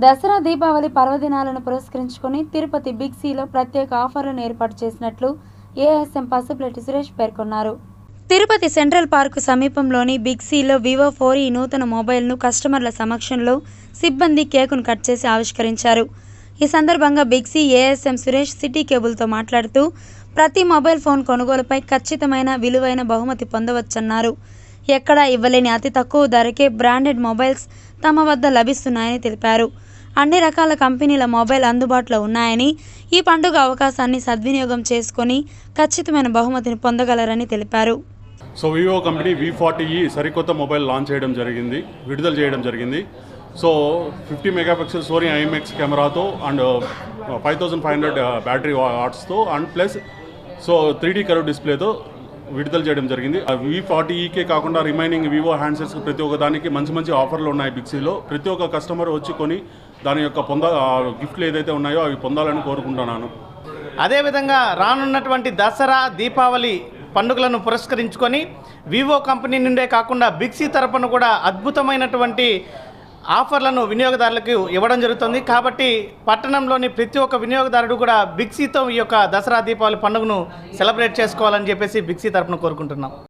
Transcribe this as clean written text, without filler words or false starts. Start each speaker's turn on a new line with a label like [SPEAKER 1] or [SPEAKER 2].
[SPEAKER 1] దసరా దీపావళి పర్వదినాలను పురస్కరించుకొని తిరుపతి బిగ్ సిలో ప్రత్యేక ఆఫర్లను ఏర్పాటు చేసినట్లు ఏఎస్ఎం పసుపులెట్టి సురేష్ పేర్కొన్నారు. తిరుపతి సెంట్రల్ పార్కు సమీపంలోని బిగ్ సిలో వివో 4E నూతన మొబైల్ను కస్టమర్ల సమక్షంలో సిబ్బంది కేకును కట్ చేసి ఆవిష్కరించారు. ఈ సందర్భంగా big C ASM Suresh city కేబుల్తో మాట్లాడుతూ ప్రతి మొబైల్ ఫోన్ కొనుగోలుపై ఖచ్చితమైన విలువైన బహుమతి పొందవచ్చన్నారు. ఎక్కడా ఇవ్వలేని అతి తక్కువ ధరకే బ్రాండెడ్ మొబైల్స్ తమ వద్ద లభిస్తున్నాయని తెలిపారు. అన్ని రకాల కంపెనీల మొబైల్ అందుబాటులో ఉన్నాయని, ఈ పండుగ అవకాశాన్ని సద్వినియోగం చేసుకొని ఖచ్చితమైన బహుమతిని పొందగలరని తెలిపారు.
[SPEAKER 2] సో వివో కంపెనీ V40E సరికొత్త మొబైల్ విడుదల చేయడం జరిగింది. సో 50 మెగాపిక్సెల్ సోనీ IMX కెమెరాతో అండ్ 5500 బ్యాటరీ వాట్స్తో అండ్ ప్లస్ 3D కర్వ్ డిస్ప్లేతో విడుదల చేయడం జరిగింది. V40Eకే కాకుండా రిమైనింగ్ వివో హ్యాండ్సెట్స్ ప్రతి ఒక్క దానికి మంచి ఆఫర్లు ఉన్నాయి. బిగ్సీలో ప్రతి ఒక్క కస్టమర్ వచ్చి కొని దాని యొక్క గిఫ్ట్లు ఏదైతే ఉన్నాయో అవి పొందాలని కోరుకుంటున్నాను.
[SPEAKER 3] అదేవిధంగా రానున్నటువంటి దసరా దీపావళి పండుగలను పురస్కరించుకొని వివో కంపెనీ నుండే కాకుండా బిగ్సీ తరపున కూడా అద్భుతమైనటువంటి ఆఫర్లను వినియోగదారులకు ఇవ్వడం జరుగుతుంది. కాబట్టి పట్టణంలోని ప్రతి ఒక్క వినియోగదారుడు కూడా బిగ్సీతో ఈ యొక్క దసరా దీపావళి పండుగను సెలబ్రేట్ చేసుకోవాలని చెప్పేసి బిగ్సీ తరపున కోరుకుంటున్నాం.